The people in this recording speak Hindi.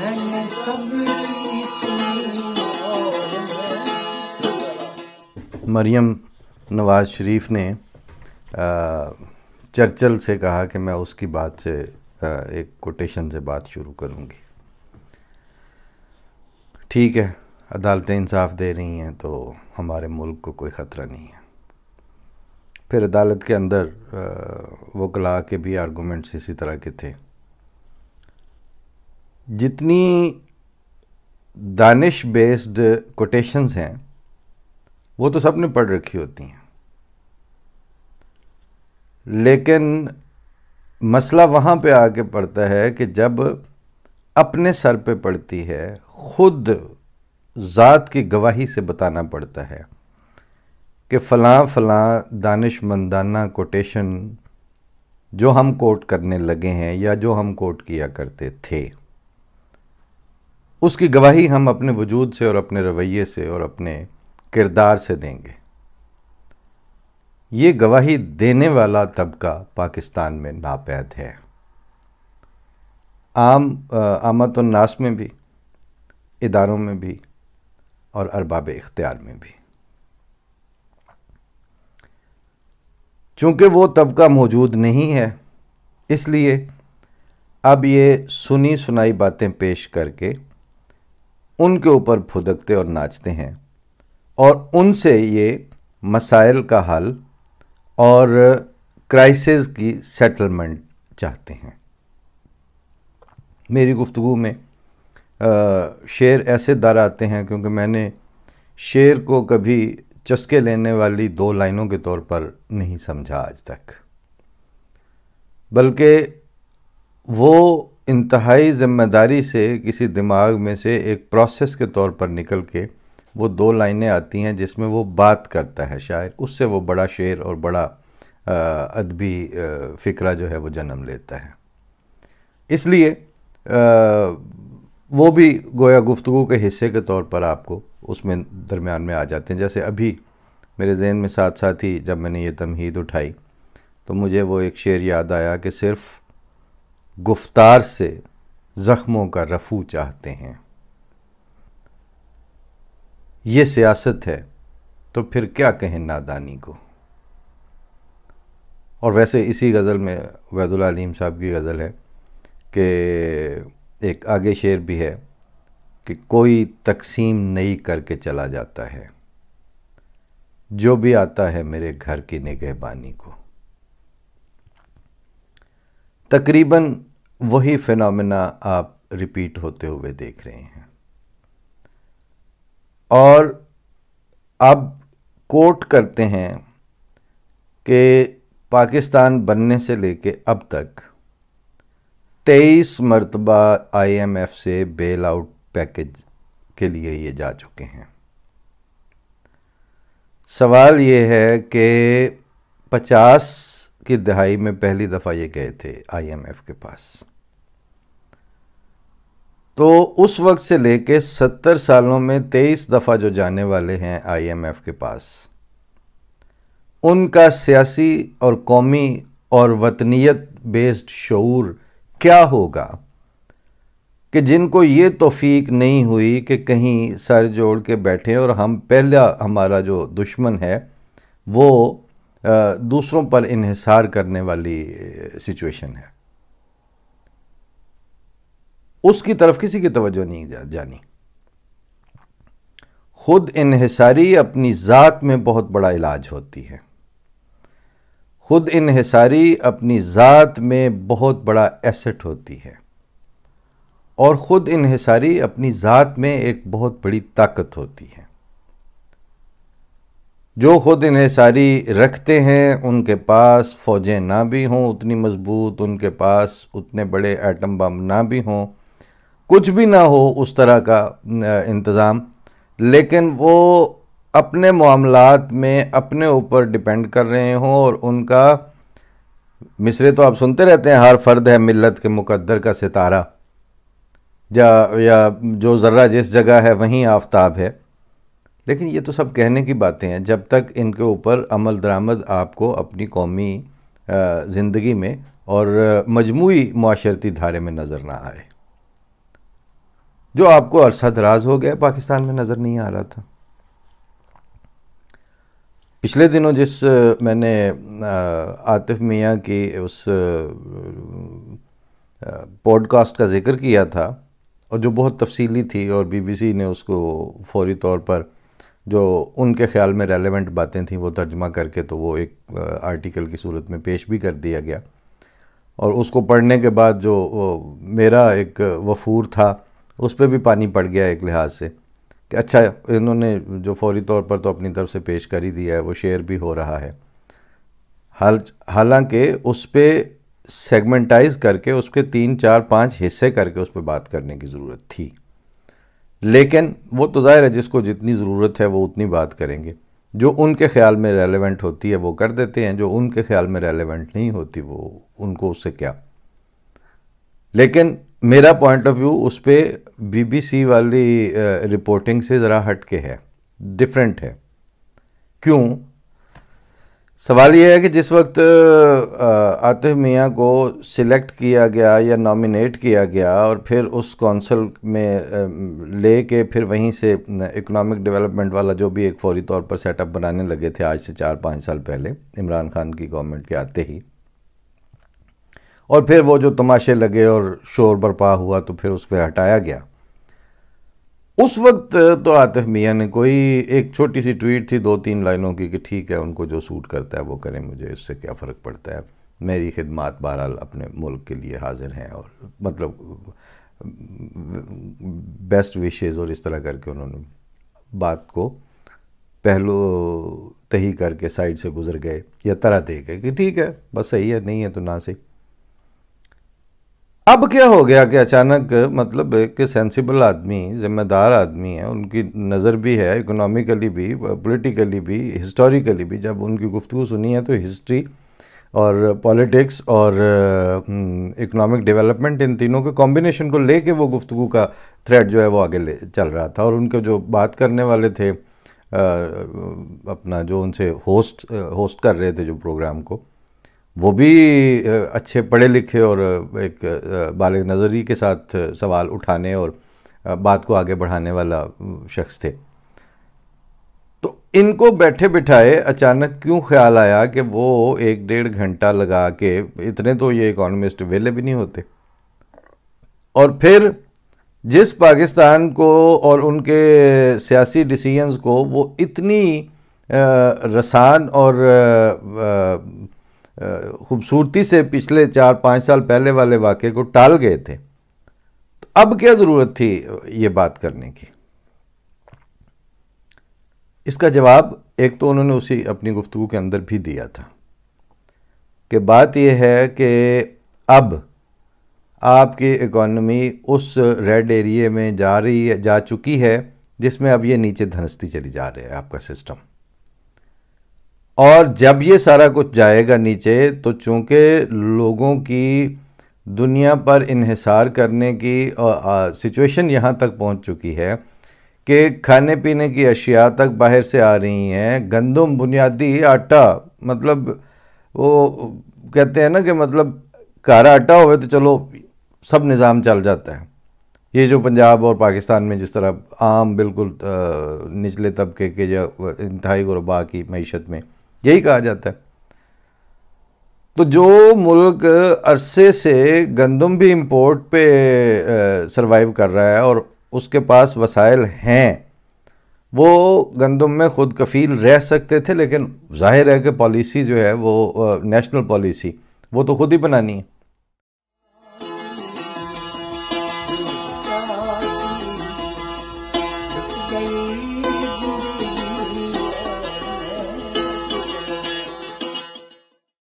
मैंने सबकी सुनी और मरियम नवाज़ शरीफ ने चर्चिल से कहा कि मैं उसकी बात से एक कोटेशन से बात शुरू करूंगी। ठीक है, अदालतें इंसाफ दे रही हैं तो हमारे मुल्क को कोई ख़तरा नहीं है। फिर अदालत के अंदर वकला के भी आर्गूमेंट्स इसी तरह के थे। जितनी दानिश बेस्ड कोटेशंस हैं वो तो सब ने पढ़ रखी होती हैं, लेकिन मसला वहाँ पे आके पड़ता है कि जब अपने सर पे पड़ती है, ख़ुद ज़ात की गवाही से बताना पड़ता है कि फ़लाँ फ़लाँ दानिशमंदाना कोटेशन जो हम कोट करने लगे हैं या जो हम कोट किया करते थे, उसकी गवाही हम अपने वजूद से और अपने रवैये से और अपने किरदार से देंगे। ये गवाही देने वाला तबका पाकिस्तान में नापैद है, आमतुन्नास में भी, इदारों में भी और अरबाब इख्तियार में भी। चूँकि वो तबका मौजूद नहीं है, इसलिए अब ये सुनी सुनाई बातें पेश करके उनके ऊपर फुदकते और नाचते हैं और उनसे ये मसाइल का हल और क्राइसिस की सेटलमेंट चाहते हैं। मेरी गुफ्तगू में शेर ऐसे दर आते हैं क्योंकि मैंने शेर को कभी चस्के लेने वाली दो लाइनों के तौर पर नहीं समझा आज तक, बल्कि वो इंतहाई ज़िम्मेदारी से किसी दिमाग में से एक प्रोसेस के तौर पर निकल के वो दो लाइनें आती हैं जिसमें वो बात करता है शायर, उससे वो बड़ा शेर और बड़ा अदबी फ़िक्रा जो है वो जन्म लेता है। इसलिए वो भी गोया गुफ्तगू के हिस्से के तौर पर आपको उसमें दरमियान में आ जाते हैं। जैसे अभी मेरे ज़हन में साथ साथ ही जब मैंने ये तमहीद उठाई तो मुझे वो एक शेर याद आया कि सिर्फ़ गुफ्तार से ज़ख्मों का रफू चाहते हैं, ये सियासत है तो फिर क्या कहें नादानी को। और वैसे इसी गज़ल में वैदुल अलीम साहब की गज़ल है कि एक आगे शेर भी है कि कोई तकसीम नई करके चला जाता है, जो भी आता है मेरे घर की निगहबानी को। तकरीबन वही फिनोमेना आप रिपीट होते हुए देख रहे हैं और अब कोट करते हैं कि पाकिस्तान बनने से लेके अब तक 23 मरतबा IMF से बेल आउट पैकेज के लिए ये जा चुके हैं। सवाल ये है कि 50 की दहाई में पहली दफ़ा ये गए थे IMF के पास, तो उस वक्त से लेके 70 सालों में 23 दफ़ा जो जाने वाले हैं IMF के पास, उनका सियासी और कौमी और वतनियत बेस्ड शऊर क्या होगा कि जिनको ये तौफीक नहीं हुई कि कहीं सर जोड़ के बैठें और हम पहला हमारा जो दुश्मन है वो दूसरों पर इन्हिसार करने वाली सिचुएशन है, उसकी तरफ किसी की तवज्जो नहीं जानी। खुद इन्हिसारी अपनी ज़ात में बहुत बड़ा इलाज होती है, खुद इन्हिसारी अपनी ज़ात में बहुत बड़ा एसेट होती है और ख़ुद इन्हिसारी अपनी ज़ात में एक बहुत बड़ी ताकत होती है। जो ख़ुद इन्हिसारी रखते हैं उनके पास फ़ौजें ना भी हों उतनी मज़बूत, उनके पास उतने बड़े एटम बम ना भी हों, कुछ भी ना हो उस तरह का इंतज़ाम, लेकिन वो अपने मामलात में अपने ऊपर डिपेंड कर रहे हों और उनका मिसरे तो आप सुनते रहते हैं, हर फ़र्द है मिल्लत के मुकद्दर का सितारा, या जो ज़र्रा जिस जगह है वहीं आफताब है। लेकिन ये तो सब कहने की बातें हैं जब तक इनके ऊपर अमल दरामद आपको अपनी कौमी ज़िंदगी में और मजमूई माशरती धारे में नज़र ना आए। जो आपको अरसा दराज हो गया पाकिस्तान में नज़र नहीं आ रहा था। पिछले दिनों जिस मैंने आतिफ मियाँ की उस पॉडकास्ट का जिक्र किया था और जो बहुत तफसीली थी और बीबीसी ने उसको फौरी तौर पर जो उनके ख्याल में रेलेवेंट बातें थी वो तर्जमा करके तो वो एक आर्टिकल की सूरत में पेश भी कर दिया गया। और उसको पढ़ने के बाद जो मेरा एक वफूर था उस पर भी पानी पड़ गया एक लिहाज से कि अच्छा इन्होंने जो फौरी तौर पर तो अपनी तरफ से पेश कर ही दिया है, वो शेयर भी हो रहा है। हालांकि उस पर सेगमेंटाइज करके उसके 3, 4, 5 हिस्से करके उस पर बात करने की ज़रूरत थी, लेकिन वो तो ज़ाहिर है जिसको जितनी ज़रूरत है वो उतनी बात करेंगे। जो उनके ख़्याल में रेलेवेंट होती है वो कर देते हैं, जो उनके ख़्याल में रेलेवेंट नहीं होती वो उनको उससे क्या। लेकिन मेरा पॉइंट ऑफ व्यू उस पर बीबीसी वाली रिपोर्टिंग से ज़रा हट के है, डिफरेंट है। क्यों? सवाल यह है कि जिस वक्त आतिफ मियाँ को सिलेक्ट किया गया या नॉमिनेट किया गया और फिर उस कौंसल में ले के फिर वहीं से इकोनॉमिक डेवलपमेंट वाला जो भी एक फौरी तौर पर सेटअप बनाने लगे थे आज से 4-5 साल पहले इमरान खान की गवर्नमेंट के आते ही, और फिर वो जो तमाशे लगे और शोर बरपा हुआ तो फिर उस पर हटाया गया। उस वक्त तो आतिफ मियाँ ने कोई एक छोटी सी ट्वीट थी 2-3 लाइनों की कि ठीक है उनको जो सूट करता है वो करें, मुझे इससे क्या फ़र्क पड़ता है, मेरी खिदमात बहरहाल अपने मुल्क के लिए हाजिर हैं, और मतलब बेस्ट विशेज़ और इस तरह करके उन्होंने बात को पहलू तही करके साइड से गुजर गए या तरह दे गए कि ठीक है बस सही है, नहीं है तो ना सही। अब क्या हो गया कि अचानक मतलब कि सेंसिबल आदमी, ज़िम्मेदार आदमी है, उनकी नज़र भी है इकोनॉमिकली भी, पॉलिटिकली भी, हिस्टोरिकली भी। जब उनकी गुफ्तगू सुनी है तो हिस्ट्री और पॉलिटिक्स और इकोनॉमिक डेवलपमेंट इन तीनों के कॉम्बिनेशन को लेके वो गुफ्तगू का थ्रेड जो है वो आगे ले चल रहा था। और उनके जो बात करने वाले थे अपना जो उनसे होस्ट कर रहे थे जो प्रोग्राम को, वो भी अच्छे पढ़े लिखे और एक बालिग नज़री के साथ सवाल उठाने और बात को आगे बढ़ाने वाला शख्स थे। तो इनको बैठे बिठाए अचानक क्यों ख्याल आया कि वो 1-1.5 घंटा लगा के, इतने तो ये इकोनॉमिस्ट वेले भी नहीं होते, और फिर जिस पाकिस्तान को और उनके सियासी डिसीजंस को वो इतनी रसान और खूबसूरती से पिछले 4-5 साल पहले वाले वाक़े को टाल गए थे, तो अब क्या ज़रूरत थी ये बात करने की। इसका जवाब एक तो उन्होंने उसी अपनी गुफ्तगू के अंदर भी दिया था कि बात यह है कि अब आपकी इकॉनमी उस रेड एरिए में जा चुकी है जिसमें अब ये नीचे धंसती चली जा रही है आपका सिस्टम। और जब ये सारा कुछ जाएगा नीचे तो चूँकि लोगों की दुनिया पर इन्हिसार करने की सिचुएशन यहाँ तक पहुँच चुकी है कि खाने पीने की अशिया तक बाहर से आ रही हैं, गंदम, बुनियादी आटा, मतलब वो कहते हैं ना कि मतलब कारा आटा होवे तो चलो सब निज़ाम चल जाता है। ये जो पंजाब और पाकिस्तान में जिस तरह आम बिल्कुल निचले तबके के या इंतहाई गुरबा की मईशत में यही कहा जाता है। तो जो मुल्क अरसे से गंदम भी इंपोर्ट पे सरवाइव कर रहा है और उसके पास वसाइल हैं, वो गंदम में ख़ुद कफ़ील रह सकते थे, लेकिन जाहिर है कि पॉलिसी जो है वो नेशनल पॉलिसी वो तो ख़ुद ही बनानी है।